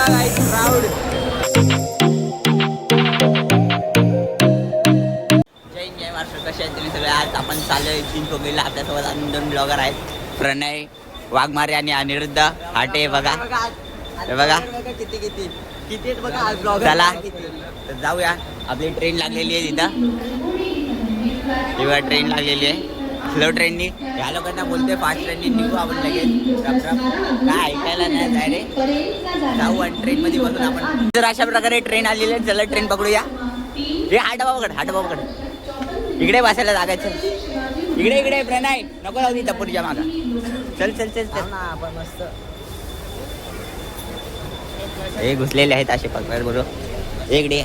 बघा गाईस क्राऊड. जय जय महाराष्ट्र. कसे आहेत तुम्ही सगळे? आज आपण चाललोय चिंचोलीला. आपल्यासोबत अजून 2 ब्लॉगर आहेत, प्रणय वाघमारे आणि अनिरुद्ध हाटे. बघा हे बघा किती किती किती बघा ब्लॉगर. चला तर जाऊया. आपली ट्रेन लागलेली आहे तिथं. तेव्हा ट्रेन लागलेली आहे स्लो ट्रेननी. या लोकांना बोलते फास्ट ट्रेननी निघू आपण लगेच. काय ऐकायला नाही जाय रे. जाऊ आणि ट्रेनमध्ये बसून आपण. तर अशा प्रकारे ट्रेन आलेली आहे. चला ट्रेन पकडूया. हे हाटबाबाकड इकडे बसायला जागायचं. इकडे इकडे प्रणय नको जाऊ ती टप्पूरच्या मागा. चल चल चल चल ना आपण मस्त. हे घुसलेले आहेत असे पकड बरोबर. इकडे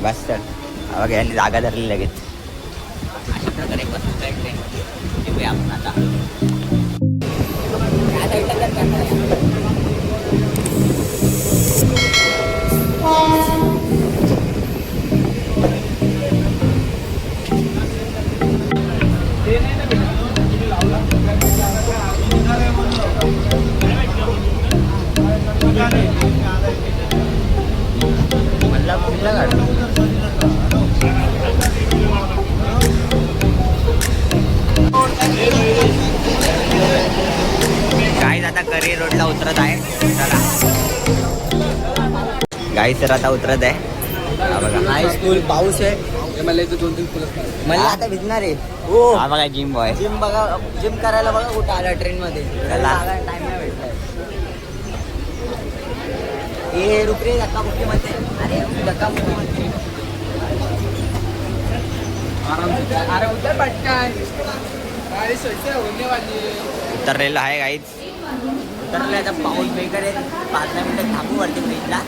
बस चल. बघा यांनी जागा धरली लगेच. अशा प्रकारे बसून जाईल ट्रेन. निघूया आपण आता. गाईस आता करी रोडला उतरत आहे. चला गाईस तर आता उतरत आहे. बघा हाय स्कूल. पाऊस आहे. मला इथं 2-3 फुलं मला आता भिजणार आहे. हो हा बघा जिम बॉय. जिम बघा. जिम करायला बघा कुठं आला ट्रेन मध्ये. चला टाइम नाही भेटलाय. हे रुक रे धक्का मुक्की मध्ये. अरे धक्का मुक्की मध्ये. अरे उतर पटकन. गाडी सोडते होणे वाली. उतरलेलं आहे गाईच. उतरले आता. पाऊस बेकार आहे. 5 मिनिटं थांबू वरती ब्रिजला.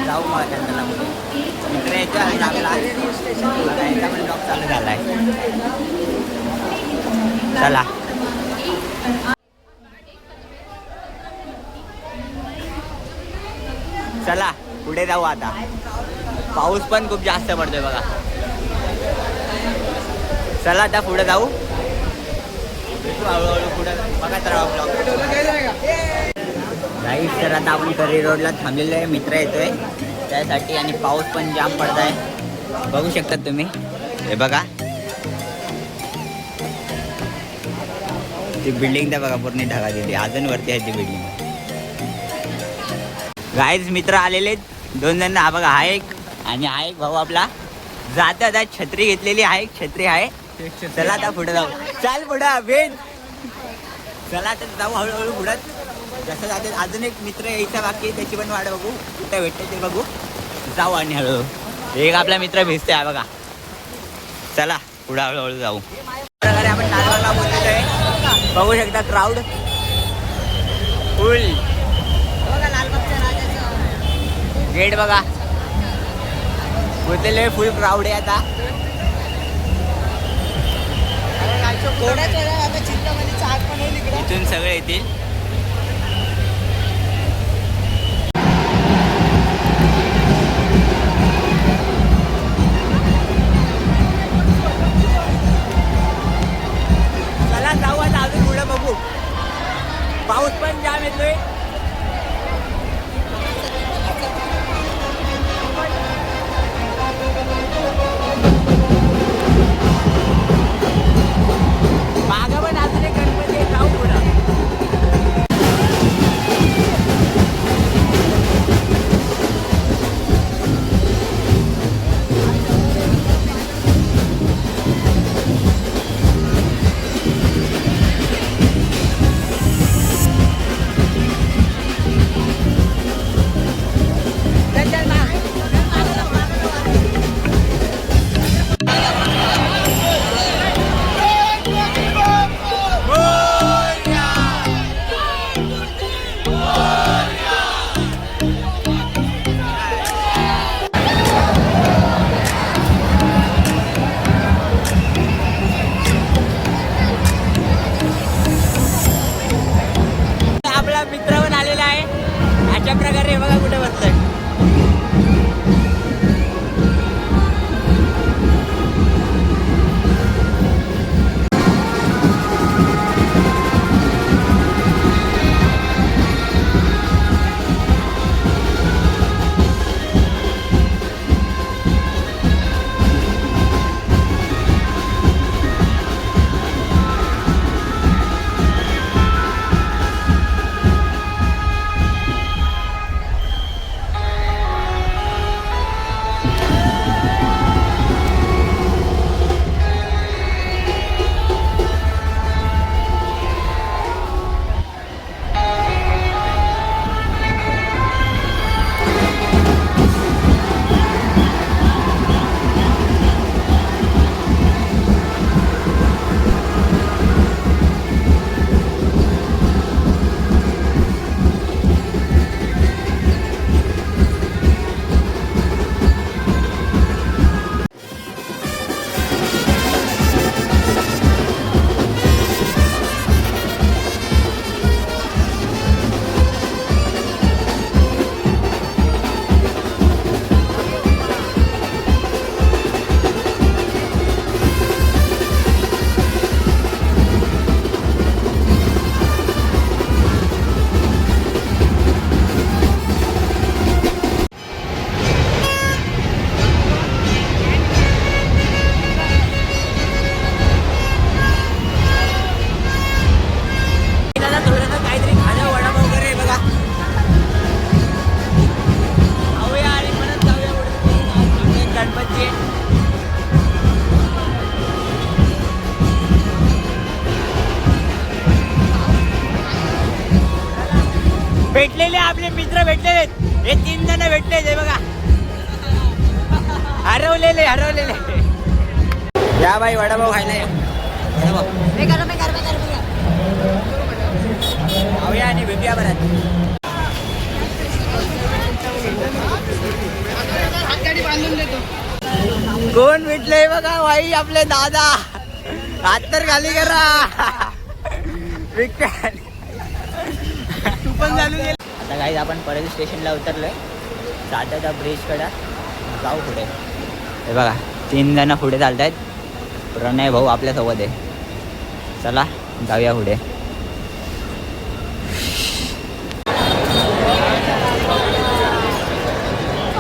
जाऊ मग त्यांना मित्र यायचं आणि आपला याचा पण जॉब चालू झाला आहे. चला चला पुढे जाऊ आता. पाऊस पण खूप जास्त पडतोय बघा. चला आता पुढे जाऊ. हळूहळू पुढे बघत राहू ब्लॉग. गाईस तर आता आपण करी रोडला थांबलेलो आहे. मित्र येतोय त्यासाठी. आणि पाऊस पण जाम पडत आहे. बघू शकतात तुम्ही. हे बघा ती बिल्डिंग तर बघा पूर्ण ढगा दिली. अजून वरती आहे ती बिल्डिंग. गाईस मित्र आलेले 2 जण. हा बघा हा एक आणि हा एक भाऊ आपला. जाता आता छत्री घेतलेली आहे. छत्री आहे. चला आता पुढे जाऊ. चाल पुढं भेट. चला आता जाऊ हळूहळू पुढत. जसं जाते अजून एक मित्र यायचा बाकी. त्याची पण वाट बघू. कुठे भेटते ते बघू. जाऊ आणि हळूहळू. एक आपला मित्र भिजते आहे बघा. चला पुढे हळूहळू जाऊ. प्रकारे आपण लालबागला बोललेलो आहे. बघू शकता क्राऊड फुल. गेट बघा बोललेलो फुल क्राऊड आहे आता. इथून सगळे येतील. चला जाऊ आता अजून पुढे बघू. पाऊस पण जाम येतोय. मागं पण अजून एक गणपती. जाऊ पुढं. भेटलेले आपले मित्र भेटलेले हे 3 जण भेटले हे बघा हरवलेले या बाई वडापाव खायला या खाऊया आणि भेटूया परत कोण भेटले बघा बाई आपले दादा हात तर खाली करा तू पण झालं आता काही आपण परत स्टेशनला उतरलोय साध्या ब्रिजकडे जाऊ पुढे हे बघा 3 जण पुढे चालत आहेत प्रणय भाऊ आपल्यासोबत आहे चला जाऊया पुढे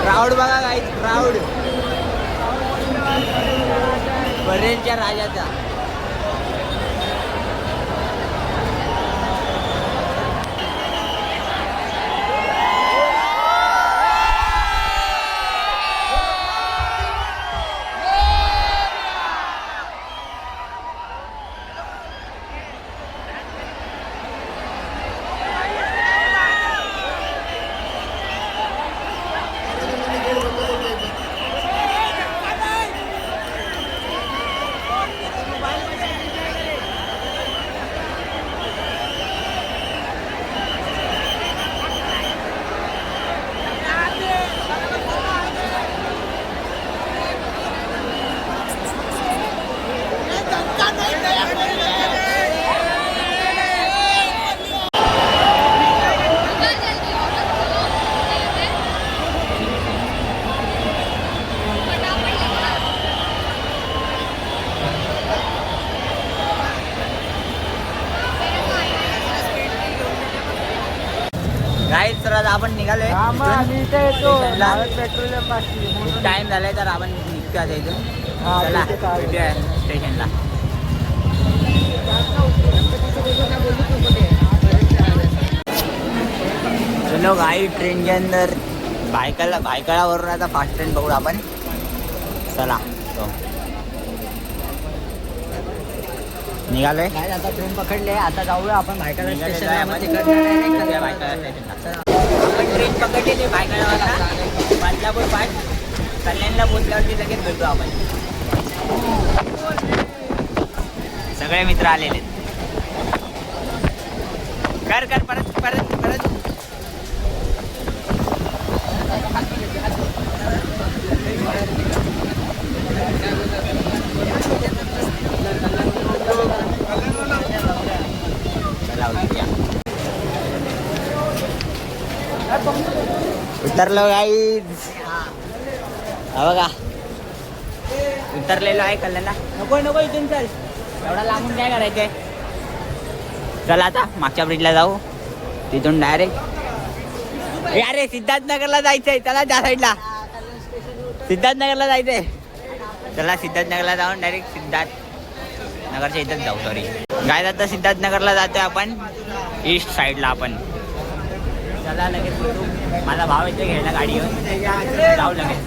क्राऊड बघा काही क्राऊड बरेलच्या राजाचा गाईड तर आता आपण निघालोय टाइम झालाय तर आपण निघतो आता इथून चला भेटूया स्टेशनला चलो गाई ट्रेन के अंदर भायखळावरून आता फास्ट ट्रेन बघू आपण चला तो निघालोय आता ट्रेन पकडले आता जाऊया आपण भायखळा स्टेशनला आपण ट्रेन पकडली भायखळावाला बदलापूर पाठ कल्याणला पोचल्यावरती लगेच भेटू आपण सगळे मित्र आलेले कर परत उतरलो गाईज बघा उतरलेलो आहे कल्याणला नको इथून चल एवढा लांबून काय करायचंय चला आता मागच्या ब्रिजला जाऊ तिथून डायरेक्ट अरे सिद्धार्थनगरला जायचंय चला त्या साईडला सिद्धार्थनगरला जायचंय चला सिद्धार्थनगरला जाऊन डायरेक्ट सिद्धार्थनगरच्या इथंच जाऊ सॉरी काय आता सिद्धार्थनगरला जातोय आपण ईस्ट साईडला आपण चला लगेच भेटू माझा भाव येतो घ्यायला गाडी घेऊन जाऊ लगेच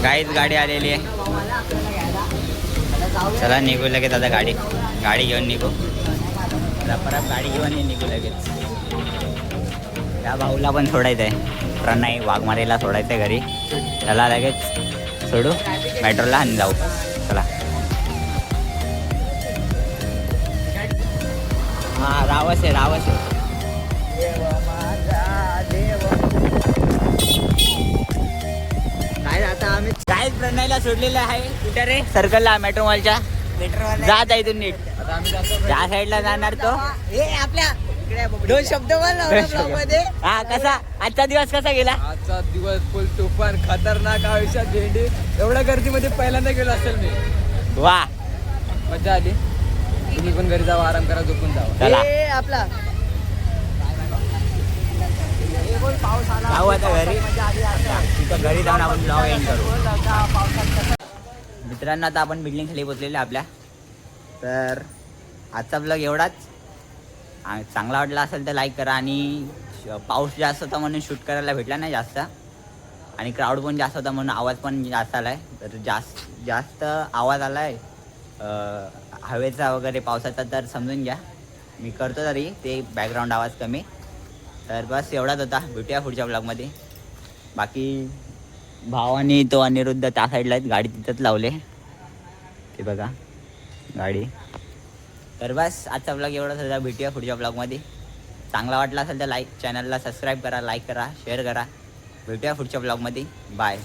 काहीच गाडी आलेली आहे चला निघू लगेच आता गाडी घेऊन निघू परत गाडी घेऊन निघू लगेच त्या भाऊला पण सोडायचं आहे प्रणय वाघमारेला सोडायचं आहे घरी त्याला लगेच सोडू मेट्रोला आणि जाऊ चला हा रावस आहे काय आता आम्ही काय प्रणयला सोडलेलं आहे कुठे रे सर्कलला मेट्रो मॉलच्या जात आहे इथून नीट त्या साईडला जाणार तो आपल्या 2 शब्द बोल हा कसा आजचा दिवस कसा गेला आजचा दिवस फुल तुफान खतरनाक आयुष्यात भेंडी एवढ्या गर्दीमध्ये पहिल्यांदा गेलो असेल मी वा मजा आली तुम्ही पण घरी जावा आराम करा झोपून जावा चला आपला पाऊस आला आता घरी तिथं घरी जाऊन आपण ब्लॉग एंड करू मित्रांनो आता आपण बिल्डिंग खाली पोचलेले आपल्या तर आजचा ब्लॉग एवढाच चांगला वाटला असेल तर लाईक करा. आणि पाऊस जास्त होता म्हणून शूट करायला भेटला नाही जास्त, आणि क्राऊड पण जास्त होता म्हणून आवाज पण जास्त आला आहे. तर जास्त आवाज आला आहे हवेचा वगैरे पावसाचा तर समजून घ्या. मी करतो तरी ते बॅकग्राऊंड आवाज कमी. तर बस एवढाच होता. भेटूया पुढच्या ब्लॉगमध्ये. बाकी भाव आणि तो अनिरुद्ध त्या साईडला आहेत, गाडी तिथंच लावले ते बघा गाडी. तर बस आजचा ब्लॉग एवढाच होता. भेटूया पुढच्या ब्लॉगमध्ये. चांगला वाटला असेल तर चॅनलला सबस्क्राईब करा, लाईक करा, शेअर करा. भेटूया पुढच्या ब्लॉगमध्ये. बाय.